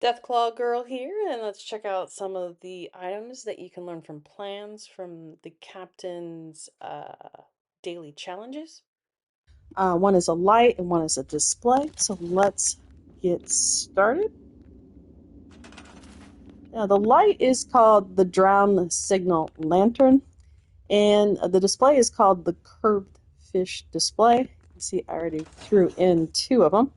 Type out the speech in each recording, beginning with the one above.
Deathclaw Girl here, and let's check out some of the items that you can learn from plans from the captain's daily challenges. One is a light and one is a display, so let's get started. Now, the light is called the drown signal lantern, and the display is called the curved fish display. You see, I already threw in two of them.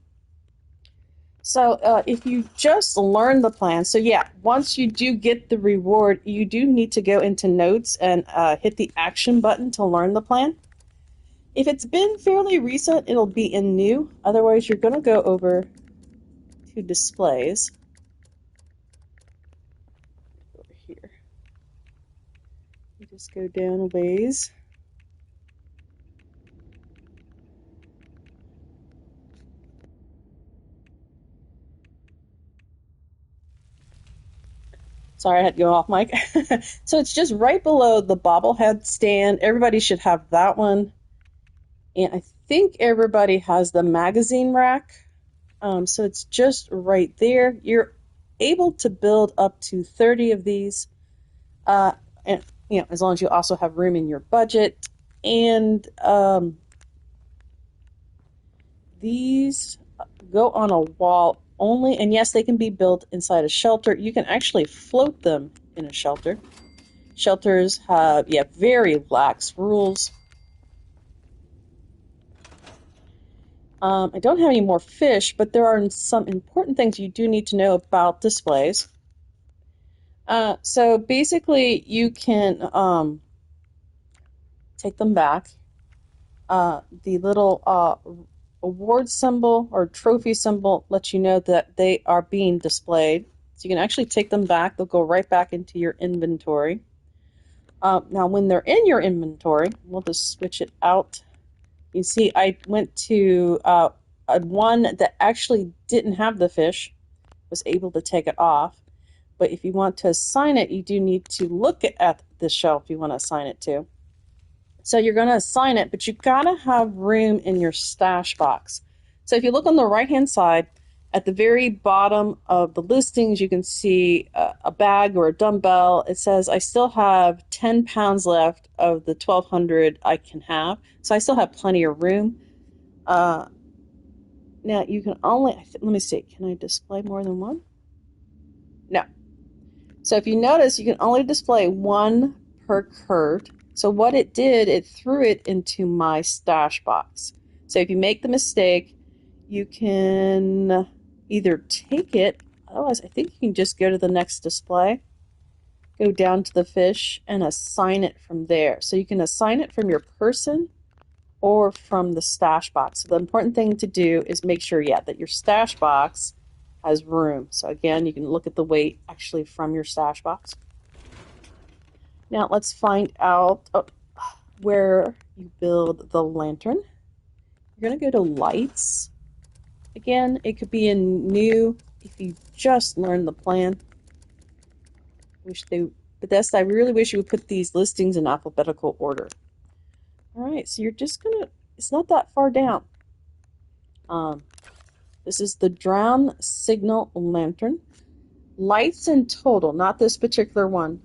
So if you just learn the plan, so yeah, once you do get the reward, you do need to go into notes and hit the action button to learn the plan. If it's been fairly recent, it'll be in new. Otherwise, you're going to go over to displays. Over here. You just go down a ways. Sorry, I had to go off mic. So it's just right below the bobblehead stand. Everybody should have that one. And I think everybody has the magazine rack. So it's just right there. You're able to build up to 30 of these, and as long as you also have room in your budget. And these go on a wall only, and yes, they can be built inside a shelter. You can actually float them in a shelter. Shelters have very lax rules. I don't have any more fish, but there are some important things you do need to know about displays. So basically, you can take them back. The little award symbol or trophy symbol lets you know that they are being displayed. So you can actually take them back. They'll go right back into your inventory. Now, when they're in your inventory, we'll just switch it out. You see, I went to one that actually didn't have the fish, was able to take it off. But if you want to assign it, you do need to look at the shelf you want to assign it to. So you're going to assign it, but you've got to have room in your stash box. So if you look on the right-hand side, at the very bottom of the listings, you can see a bag or a dumbbell. It says, I still have 10 pounds left of the 1,200 I can have. So I still have plenty of room. Now you can only, let me see, can I display more than one? No. So if you notice, you can only display one per curved. So what it did, it threw it into my stash box. So if you make the mistake, you can either take it, otherwise I think you can just go to the next display, go down to the fish, and assign it from there. So you can assign it from your person or from the stash box. So the important thing to do is make sure, that your stash box has room. So again, you can look at the weight actually from your stash box. Now let's find out where you build the lantern. You're going to go to lights. Again, it could be in new if you just learned the plan. I really wish you would put these listings in alphabetical order. All right, so you're just going to, it's not that far down. This is the drown signal lantern. Lights in total, not this particular one.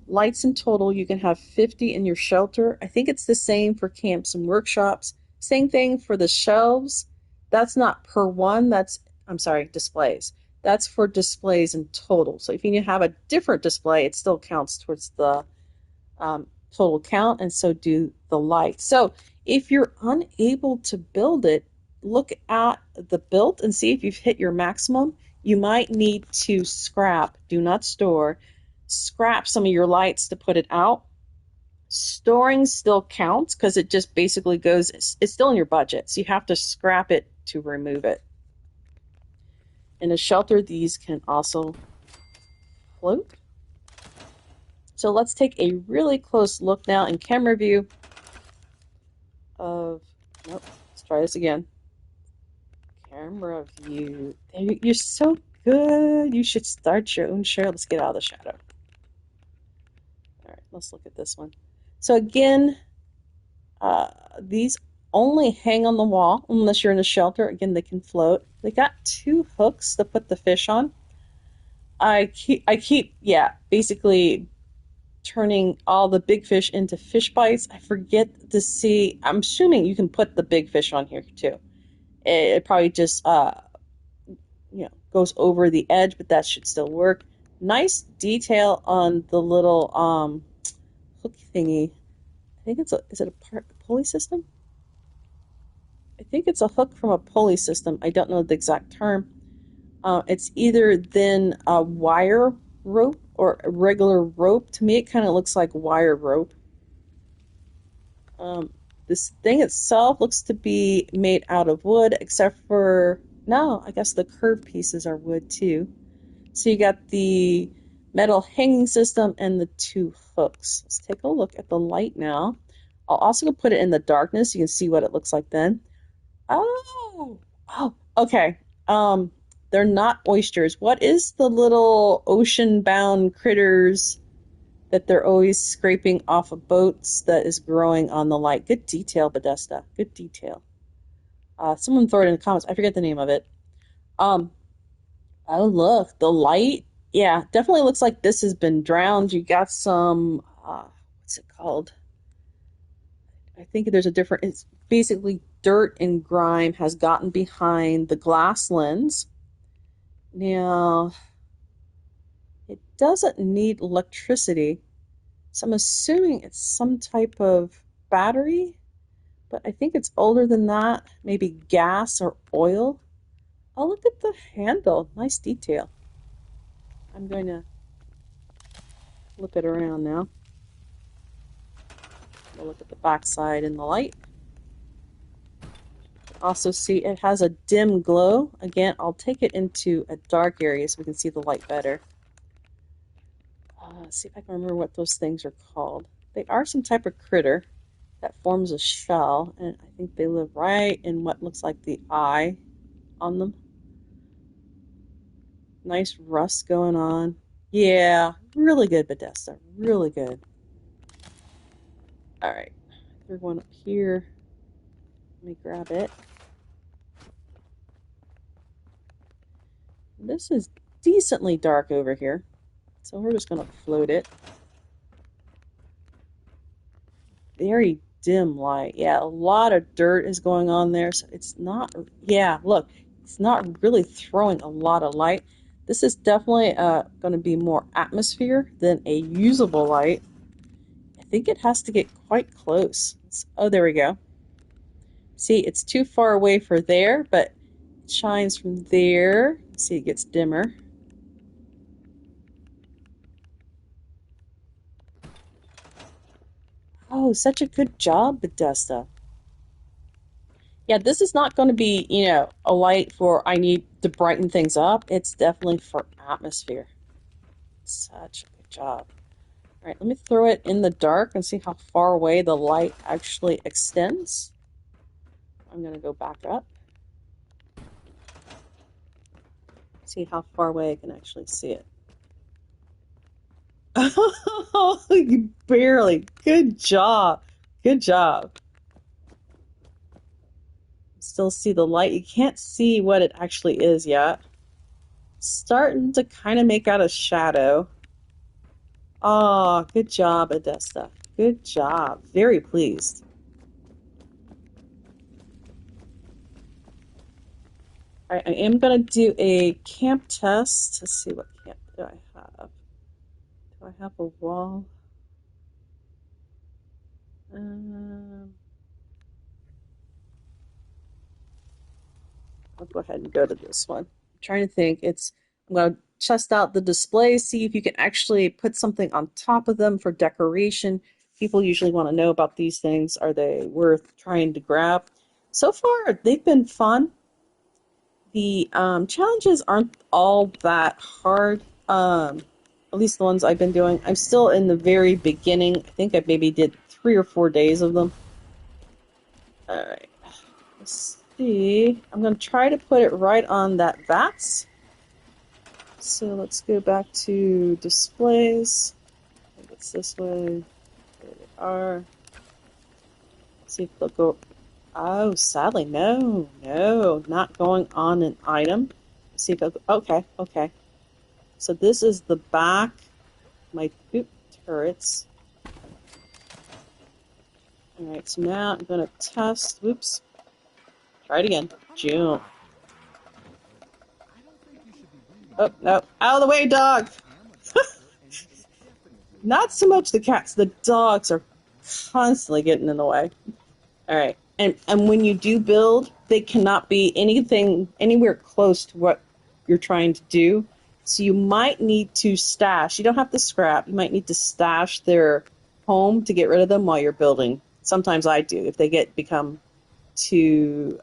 Lights in total, you can have 50 in your shelter. I think it's the same for camps and workshops. Same thing for the shelves. That's not per one, displays. That's for displays in total. So if you have a different display, it still counts towards the total count, and so do the lights. So if you're unable to build it, look at the build and see if you've hit your maximum. You might need to scrap, do not store, scrap some of your lights to put it out. Storing still counts because it just basically goes, it's still in your budget, so you have to scrap it to remove it. In a shelter, these can also float. So let's take a really close look now in camera view of, let's try this again. Camera view. You're so good. You should start your own show. Let's get out of the shadow. All right, let's look at this one. So again, these only hang on the wall unless you're in a shelter. Again, they can float. They got two hooks to put the fish on. yeah, basically turning all the big fish into fish bites. I forget to see, I'm assuming you can put the big fish on here too. It probably just, goes over the edge, but that should still work. Nice detail on the little, hook thingy. I think is it a pulley system? I think it's a hook from a pulley system. I don't know the exact term. It's either then a wire rope or a regular rope. To me, it kind of looks like wire rope. This thing itself looks to be made out of wood, except for, no, I guess the curved pieces are wood too. So you got the metal hanging system and the two hooks. Let's take a look at the light now. I'll also put it in the darkness. You can see what it looks like then. Oh, okay. They're not oysters. What is the little ocean-bound critters that they're always scraping off of boats that is growing on the light? Good detail, Podesta. Good detail. Someone throw it in the comments. I forget the name of it. Oh, look, the light. Yeah, definitely looks like this has been drowned. You got some, what's it called? I think there's a different, it's basically dirt and grime has gotten behind the glass lens. Now, it doesn't need electricity, so I'm assuming it's some type of battery, but I think it's older than that, maybe gas or oil. Oh, look at the handle. Nice detail. I'm going to flip it around now. We'll look at the back side in the light. Also see it has a dim glow. Again, I'll take it into a dark area so we can see the light better. See if I can remember what those things are called. They are some type of critter that forms a shell, and I think they live right in what looks like the eye on them. Nice rust going on. Yeah, really good, Podesta. Really good. All right, third one up here. Let me grab it. This is decently dark over here, so we're just going to float it. Very dim light. Yeah, a lot of dirt is going on there, so it's not, yeah, look, it's not really throwing a lot of light. This is definitely going to be more atmosphere than a usable light. I think it has to get quite close. Oh, there we go. See, it's too far away for there, but it shines from there. See, it gets dimmer. Oh, such a good job, Podesta. Yeah, this is not going to be, a light for I need to brighten things up. It's definitely for atmosphere. Such a good job. All right, let me throw it in the dark and see how far away the light actually extends. I'm going to go back up. See how far away I can actually see it. Oh, you barely. Good job. Good job. Still see the light. You can't see what it actually is yet. Starting to kind of make out a shadow. Oh, good job, Podesta. Good job. Very pleased. All right, I am going to do a camp test. Let's see, what camp do I have? Do I have a wall? I'll go ahead and go to this one. I'm trying to think. I'm going to test out the displays, see if you can actually put something on top of them for decoration. People usually want to know about these things. Are they worth trying to grab? So far, they've been fun. The challenges aren't all that hard, at least the ones I've been doing. I'm still in the very beginning. I think I maybe did 3 or 4 days of them. Alright, let's see. I'm going to try to put it right on that VATS. So let's go back to displays. I think it's this way. There they are. Let's see if they'll go. Oh, sadly, no, not going on an item. Let's see if they'll go. Okay. So this is the back, my turrets. All right, so now I'm going to test. Whoops. Try it again. June. Oh, no. Out of the way, dog! Not so much the cats. The dogs are constantly getting in the way. All right. And when you do build, they cannot be anything anywhere close to what you're trying to do. So you might need to stash. You don't have to scrap. You might need to stash their home to get rid of them while you're building. Sometimes I do if they become too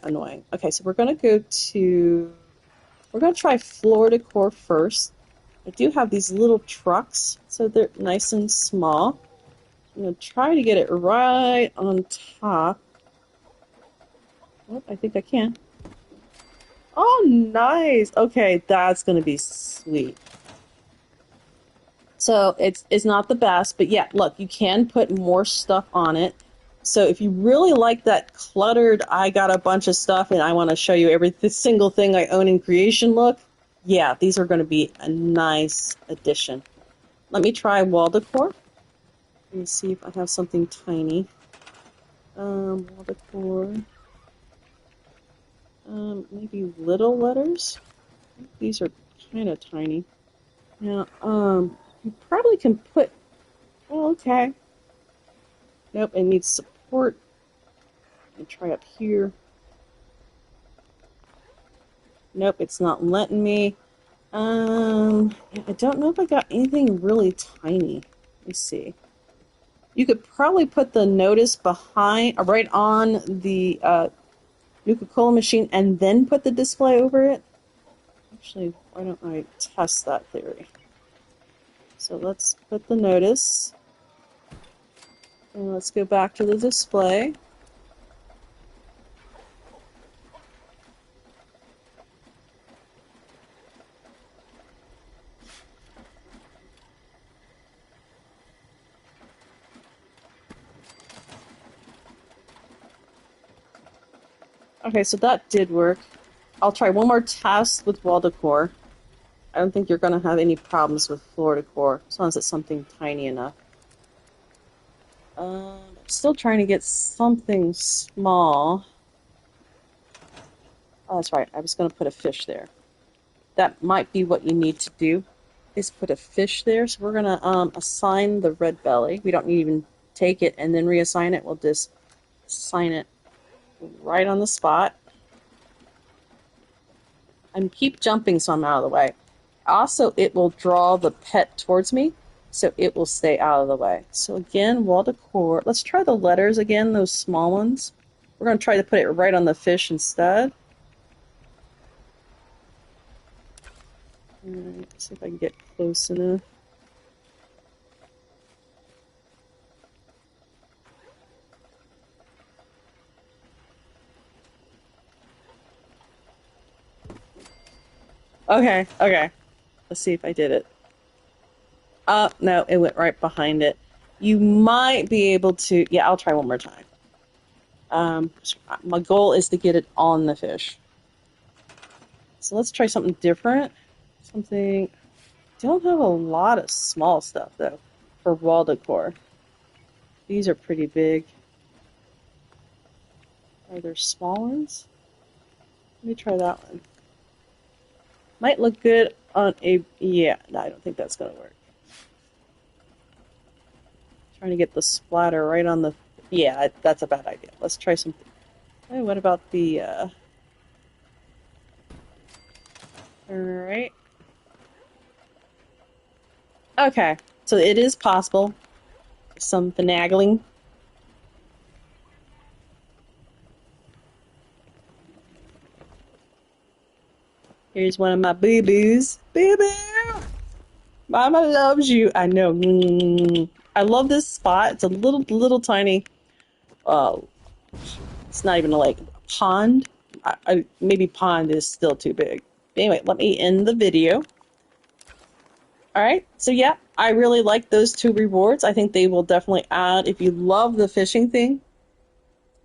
annoying. Okay, so we're going to try floor decor first. I do have these little trucks, so they're nice and small. I'm going to try to get it right on top. Oh, I think I can. Oh, nice. Okay, that's going to be sweet. So it's not the best, but yeah, look, you can put more stuff on it. So if you really like that cluttered, I got a bunch of stuff and I want to show you every single thing I own in creation look, yeah, these are going to be a nice addition. Let me try wall decor. Let me see if I have something tiny. Wall decor. Maybe little letters. These are kind of tiny. Now, you probably can put. Oh, okay. Nope, it needs support. Let me try up here. Nope, it's not letting me. I don't know if I got anything really tiny. Let me see. You could probably put the notice behind, right on the Nuka-Cola machine, and then put the display over it. Actually, why don't I test that theory? So let's put the notice. And let's go back to the display. Okay, so that did work. I'll try one more test with wall decor. I don't think you're going to have any problems with floor decor, as long as it's something tiny enough. I'm still trying to get something small. Oh, that's right. I was going to put a fish there. That might be what you need to do, is put a fish there. So we're going to assign the red belly. We don't need to even take it and then reassign it. We'll just assign it right on the spot. And keep jumping so I'm out of the way. Also, it will draw the pet towards me, so it will stay out of the way. So again, wall decor. Let's try the letters again, those small ones. We're going to try to put it right on the fish instead. Alright, see if I can get close enough. Okay, okay. Let's see if I did it. No, it went right behind it. You might be able to... Yeah, I'll try one more time. My goal is to get it on the fish. So let's try something different. Something... Don't have a lot of small stuff, though, for wall decor. These are pretty big. Are there small ones? Let me try that one. Might look good on a... Yeah, no, I don't think that's going to work. Trying to get the splatter right on the... Yeah, that's a bad idea. Let's try something. Hey, what about the... Alright. Okay, so it is possible. Some finagling. Here's one of my boo-boos. Boo-boo! Mama loves you. I know. I love this spot. It's a little tiny. It's not even like a pond. Maybe pond is still too big. Anyway, let me end the video. Alright, so yeah, I really like those two rewards. I think they will definitely add, if you love the fishing thing.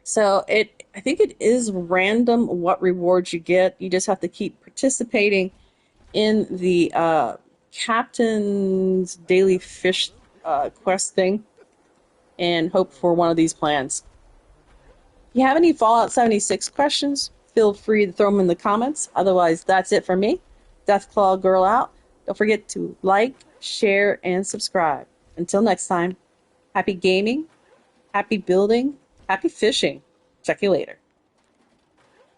So I think it is random what rewards you get. You just have to keep participating in the Captain's Daily Fish quest thing and hope for one of these plans. If you have any Fallout 76 questions, feel free to throw them in the comments. Otherwise, that's it for me. Deathclaw Girl out. Don't forget to like, share, and subscribe. Until next time, happy gaming, happy building, happy fishing. Check you later.